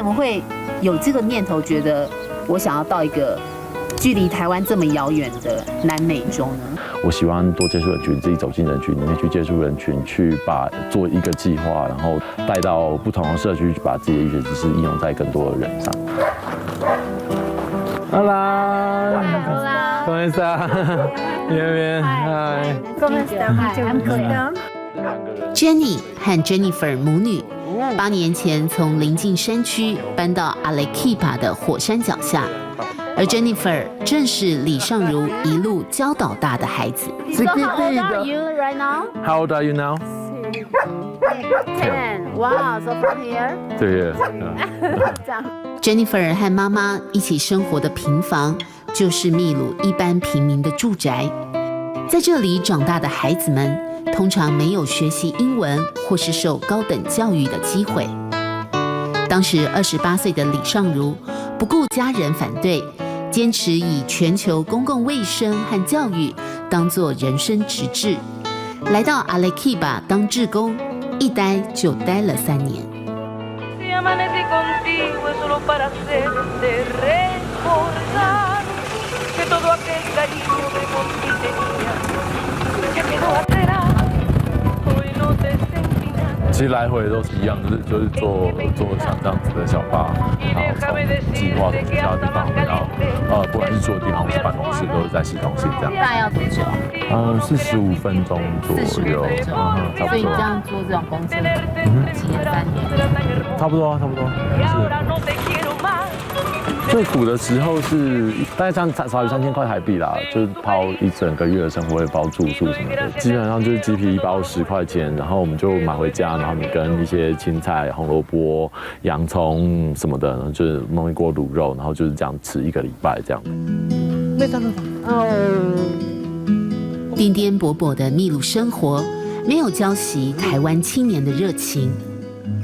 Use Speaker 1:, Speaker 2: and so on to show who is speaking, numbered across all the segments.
Speaker 1: 什么会有这个念头，觉得我想要到一个距离台湾这么遥远的南美洲呢？
Speaker 2: 我喜欢多接触人群，自己走进人群里面去接触人群，去做一个计划，然后带到不同的社区，去把自己的医学知识应用在更多的人上。Hola， ¿cómo está？ Bien bien， 嗨。
Speaker 3: ¿Cómo está?
Speaker 4: Jenny 和 Jennifer 母女8年前从邻近山区搬到阿雷基巴的火山脚下，而 Jennifer 正是李尚儒一路教导大的孩子。
Speaker 3: So how old are you right now?
Speaker 2: How old are you now?
Speaker 3: 10. Wow, so from here?
Speaker 2: 对。
Speaker 4: Jennifer 和妈妈一起生活的平房，就是秘鲁一般平民的住宅。在这里长大的孩子们，通常没有学习英文或是受高等教育的机会。当时28岁的李尚儒不顾家人反对，坚持以全球公共卫生和教育当作人生直至，来到阿雷基巴当志工，一待就待了3年。
Speaker 2: 其实来回都是一样，就是坐像这样子的小巴，然后从计划从学校的地方回到不管是住的地方或是办公室，都是在市中心这样。
Speaker 1: 大概要多久
Speaker 2: ？45分钟左右，差不多。
Speaker 1: 所以你这样坐这种公车，几年3年？
Speaker 2: 差不多，是。最苦的时候是大概少于3000块台币啦，就是包一整个月的生活费，包住宿什么的，基本上就是鸡皮一包10块钱，然后我们就买回家，然后你跟一些青菜、红萝卜、洋葱什么的，然后就是弄一锅卤肉，然后就是这样吃1个礼拜这样。
Speaker 4: 颠颠簸簸的秘鲁生活，没有浇熄台湾青年的热情。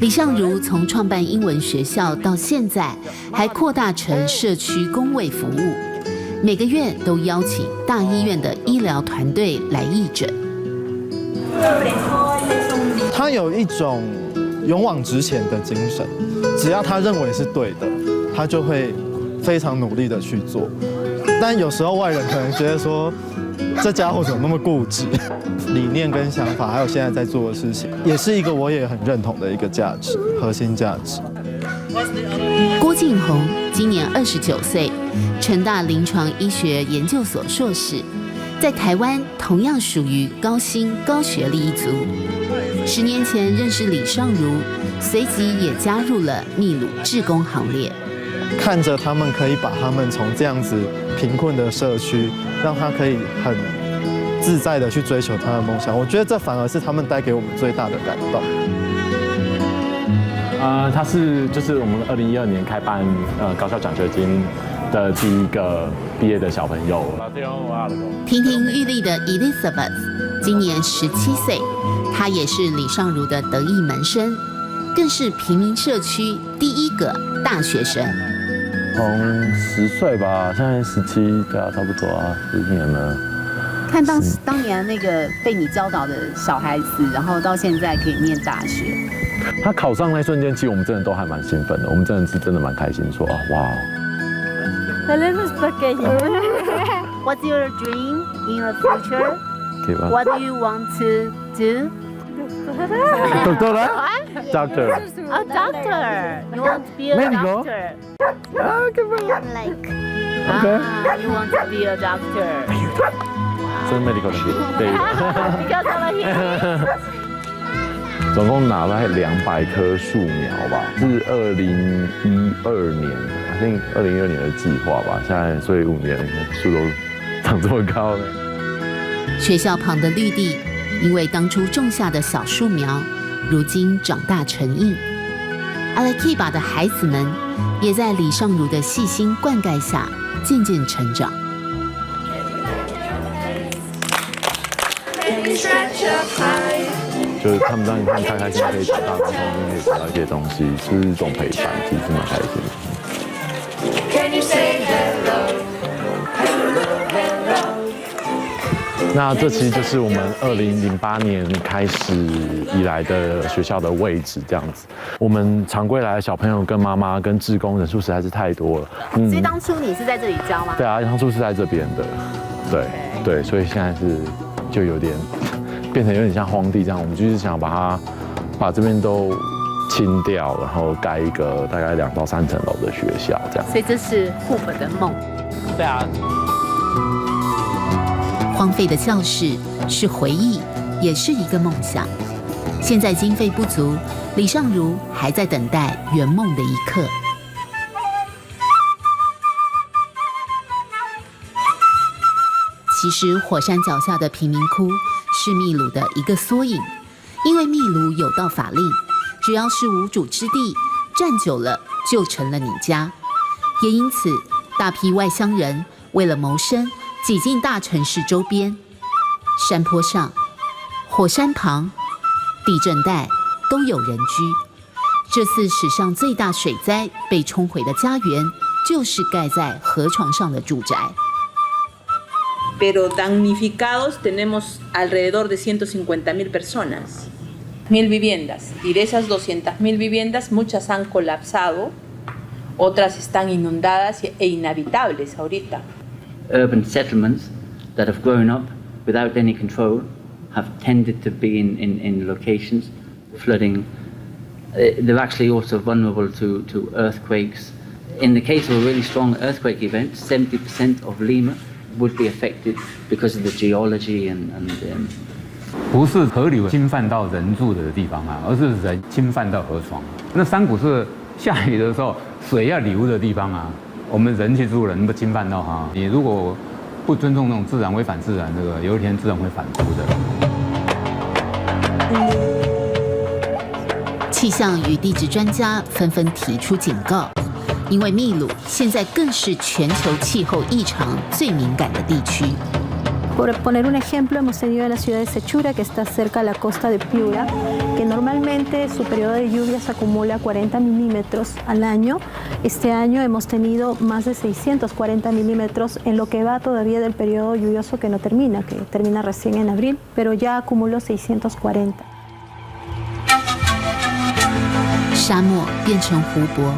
Speaker 4: 李尚儒从创办英文学校到现在，还扩大成社区公卫服务，每个月都邀请大医院的医疗团队来义诊。
Speaker 5: 他有一种勇往直前的精神，只要他认为是对的，他就会非常努力的去做。但有时候外人可能觉得说，这家伙怎么那么固执？理念跟想法，还有现在在做的事情，也是一个我也很认同的一个价值，核心价值。
Speaker 4: 郭敬宏今年29岁，成大临床医学研究所硕士，在台湾同样属于高薪高学历一族。10年前认识李尚儒，随即也加入了秘鲁志工行列。
Speaker 5: 看着他们可以把他们从这样子贫困的社区，让他可以很自在的去追求他的梦想，我觉得这反而是他们带给我们最大的感动。
Speaker 2: 他就是我们2012年开办高校奖学金的第一个毕业的小朋友。
Speaker 4: 亭亭玉立的 Elizabeth 今年17岁，她也是李尚儒的得意门生，更是平民社区第一个大学生。
Speaker 2: 从10岁吧，现在17，对啊，差不多啊，10年了。
Speaker 1: 看当年那个被你教导的小孩子，然后到现在可以念大学。
Speaker 2: 他考上那瞬间，其实我们真的都还蛮兴奋的，我们真的蛮开心，说啊哇。
Speaker 3: What's your dream in the future? What do you want to do?
Speaker 2: Doctor.
Speaker 3: A doctor. You want to be a
Speaker 2: Medical?
Speaker 3: doctor?
Speaker 6: Like
Speaker 2: Okay.
Speaker 3: You want to be a doctor?
Speaker 2: 所以 medical 的对。
Speaker 3: Because of him.
Speaker 2: 总共拿了200棵树苗吧，是2012年，I think 2012年的计划吧。现在所以5年，树都长这么高了。
Speaker 4: 学校旁的绿地，因为当初种下的小树苗，如今长大成荫。阿雷基巴的孩子们，也在李尚儒的细心灌溉下，渐渐成长。
Speaker 2: 就是他们让你看开开心心可以长大，然后中间可以学到一些东西，是一种陪伴，其实蛮开心的。那这其实就是我们2008年开始以来的学校的位置，这样子。我们常规来的小朋友跟妈妈跟志工人数实在是太多了。
Speaker 1: 所以当初你是在这里教吗？
Speaker 2: 对啊，当初是在这边的，对，所以现在是就有点变成有点像荒地这样。我们就是想把这边都清掉，然后盖一个大概2到3层楼的学校这样。
Speaker 1: 所以这是Hoop的梦。
Speaker 2: 对啊。
Speaker 4: 荒废的教室是回忆，也是一个梦想。现在经费不足，李尚如还在等待圆梦的一刻。其实火山脚下的贫民窟是秘鲁的一个缩影，因为秘鲁有道法令，只要是无主之地，站久了就成了你家。也因此，大批外乡人为了谋生，挤进大城市周边。山坡上、火山旁、地震带都有人居。这次史上最大水灾被冲毁的家园，就是盖在河床上的住宅。
Speaker 7: Pero damnificados tenemos alrededor de 150.000 personas, 1.000 viviendas. Y de esas 200.000 viviendas, muchas han colapsado, otras están inundadas e inhabitables ahorita.
Speaker 8: Urban settlements that have grown up without any control have tended to be in locations flooding. They're actually also vulnerable to earthquakes. In the case of a really strong earthquake event, 70% of Lima would be affected because of the geology and
Speaker 9: 不是河流侵犯到人住的地方啊，而是人侵犯到河床。那山谷是下雨的时候水要流的地方啊，我们人去住了，能不侵犯到它？你如果不尊重那种自然，违反自然，这个有一天自然会反扑的。
Speaker 4: 气象与地质专家纷纷提出警告，因为秘鲁现在更是全球气候异常最敏感的地区。
Speaker 10: Por poner un ejemplo, hemos tenido en la ciudad de Sechura, que está cerca a la costa de Piura, que normalmente su periodo de lluvias acumula 40 milímetros al año. Este año hemos tenido más de 640 milímetros en lo que va todavía del periodo lluvioso que no termina, que termina recién en abril, pero ya acumuló 640.
Speaker 4: 沙漠变成湖泊，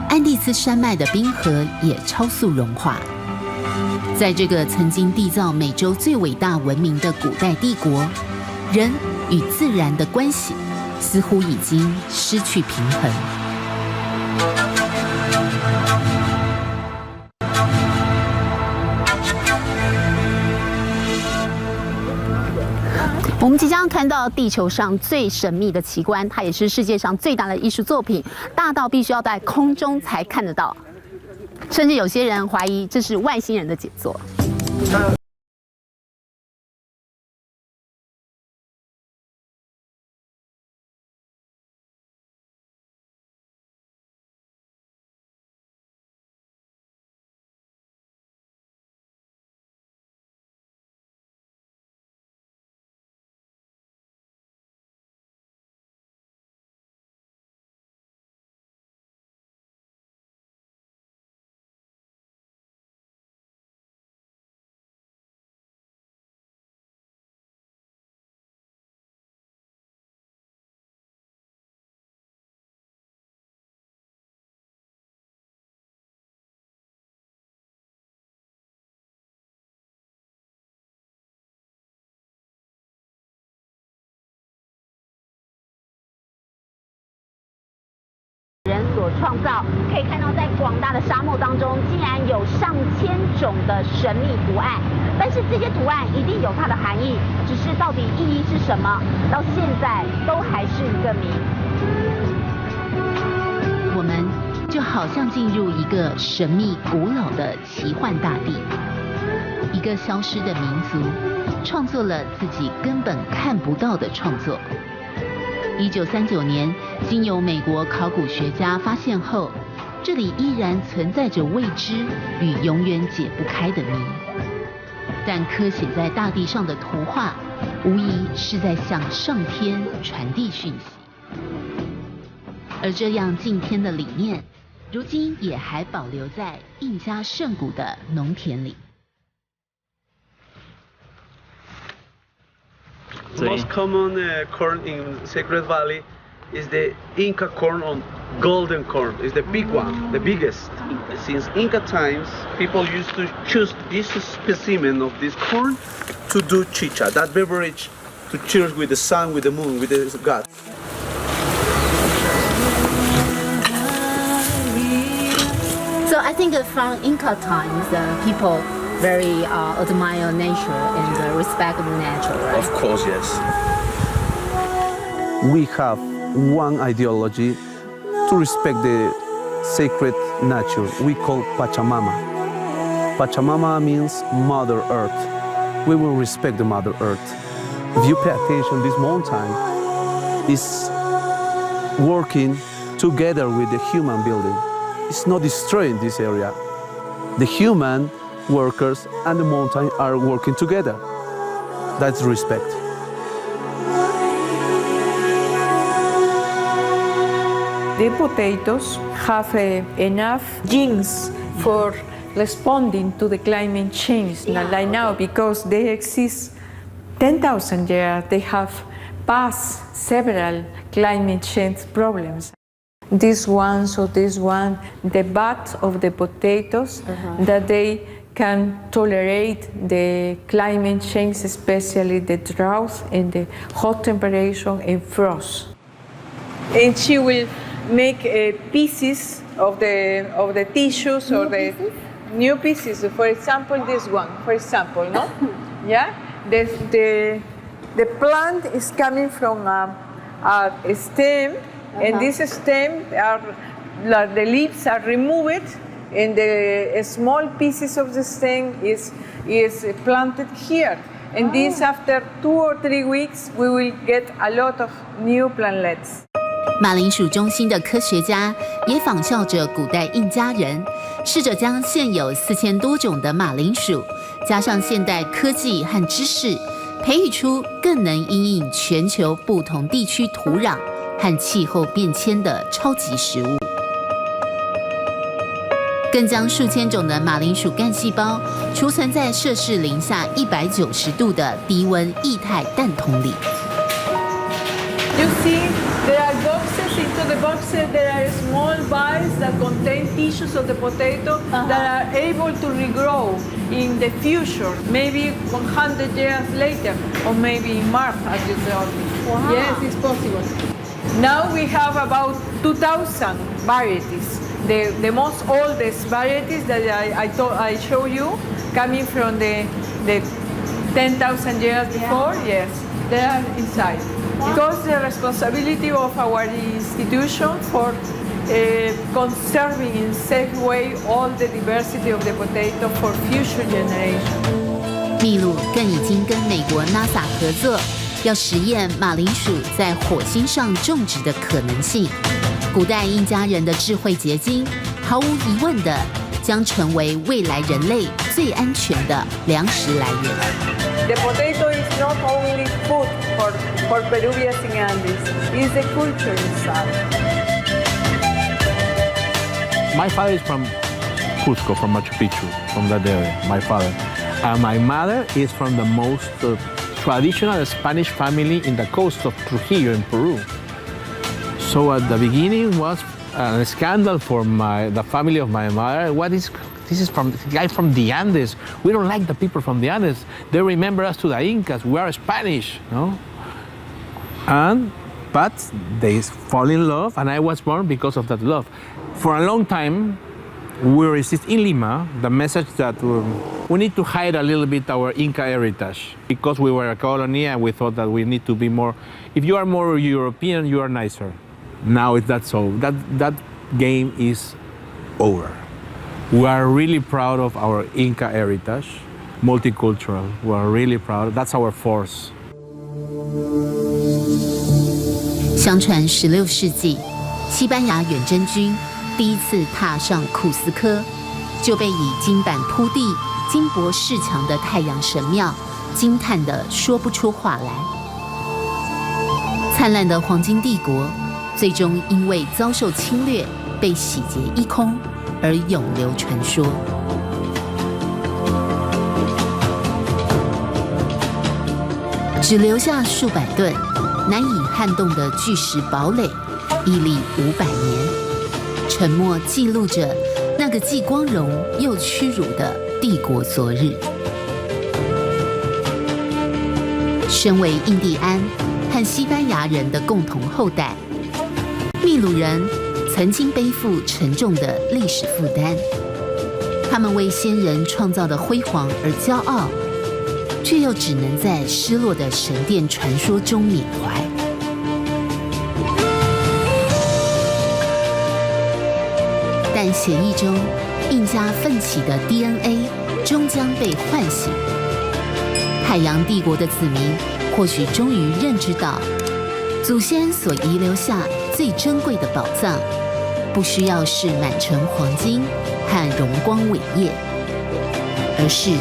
Speaker 4: 安第斯山脉的冰河也超速融化。在这个曾经缔造美洲最伟大文明的古代帝国，人与自然的关系似乎已经失去平衡。
Speaker 1: 我们即将看到地球上最神秘的奇观，它也是世界上最大的艺术作品，大到必须要在空中才看得到，甚至有些人怀疑这是外星人的杰作。人所创造，可以看到在广大的沙漠当中，竟然有上千种的神秘图案。但是这些图案一定有它的含义，只是到底意义是什么，到现在都还是一个谜。
Speaker 4: 我们就好像进入一个神秘古老的奇幻大地，一个消失的民族创作了自己根本看不到的创作。1939年，经由美国考古学家发现后，这里依然存在着未知与永远解不开的谜。但刻写在大地上的图画，无疑是在向上天传递讯息。而这样敬天的理念，如今也还保留在印加圣谷的农田里。
Speaker 11: most common corn in Sacred Valley is the Inca corn on golden corn. It's the big one, the biggest. Since Inca times, people used to choose this specimen of this corn to do chicha, that beverage to cheers with the sun, with the moon, with the gods.
Speaker 3: So I think from Inca times, people very admire nature and respect nature, right?
Speaker 11: Of course, yes.
Speaker 12: We have one ideology to respect the sacred nature we call Pachamama. Pachamama means Mother Earth. We will respect the Mother Earth. If you pay attention, this mountain is working together with the human building. It's not destroying this area. The human workers and the mountain are working together. That's respect.
Speaker 13: The potatoes have enough genes for responding to the climate change like now, because they exist 10,000 years. They have passed several climate change problems. This one, the butt of the potatoes, that they can tolerate the climate change, especially the drought and the hot temperature and frost. And she will make pieces of the tissues or the new pieces. For example, this one. For example, no? Yeah. The plant is coming from a stem, and this stem the leaves are removed, and the small pieces of the stem is planted here. And this, after 2 or 3 weeks, we will get a lot of new plantlets.
Speaker 4: 马铃薯中心的科学家也仿效着古代印加人，试着将现有4000多种的马铃薯，加上现代科技和知识，培育出更能因应全球不同地区土壤和气候变迁的超级食物。更将数千种的马铃薯干细胞储存在摄氏零下190度的低温液态氮桶里。
Speaker 13: You see, there are boxes. Into the boxes, there are small vials that contain tissues of the potato that are able to regrow in the future, maybe 100 years later, or maybe in March, as you told me. Wow. Yes, it's possible. Now we have about 2,000 varieties. The most oldest varieties that I show you, coming from the 10,000 years before, yes, they are inside. Because the responsibility of our institution for conserving in safe way all the diversity of the potato for future generations.
Speaker 4: 秘鲁更已经跟美国 NASA 合作，要实验马铃薯在火星上种植的可能性。古代印加人的智慧结晶，毫无疑问的将成为未来人类最安全的粮食来源。
Speaker 13: The potato is not only food for Peruvians in Andes, it's the culture inside.
Speaker 14: My father is from Cusco, from Machu Picchu, from that area, my father. And my mother is from the most traditional Spanish family in the coast of Trujillo in Peru. So at the beginning was a scandal for the family of my mother. This is from the guy from the Andes. We don't like the people from the Andes. They remember us to the Incas. We are Spanish, no? But they fall in love, and I was born because of that love. For a long time, we received in Lima the message that we need to hide a little bit our Inca heritage because we were a colony, and we thought that we need to be more. If you are more European, you are nicer. Now it's not so. That game is over. We are really proud of our Inca heritage, multicultural. We are really proud. That's our force.
Speaker 4: 相传16世纪，西班牙远征军第一次踏上库斯科，就被以金板铺地、金箔饰墙的太阳神庙惊叹得说不出话来。灿烂的黄金帝国，最终因为遭受侵略，被洗劫一空。而永流传说。只留下数百吨难以撼动的巨石堡垒，屹立500年，沉默记录着那个既光荣又屈辱的帝国昨日。身为印第安和西班牙人的共同后代，秘鲁人曾经背负沉重的历史负担，他们为先人创造的辉煌而骄傲，却又只能在失落的神殿传说中缅怀。但血液中印加奋起的 DNA 终将被唤醒，海洋帝国的子民或许终于认知到，祖先所遗留下最珍贵的宝藏，不需要是满城黄金和荣光伟业，而是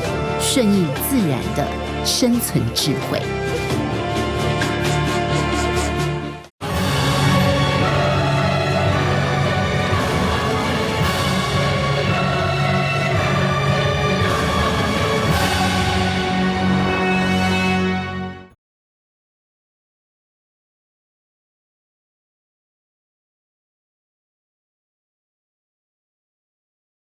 Speaker 4: 顺应自然的生存智慧。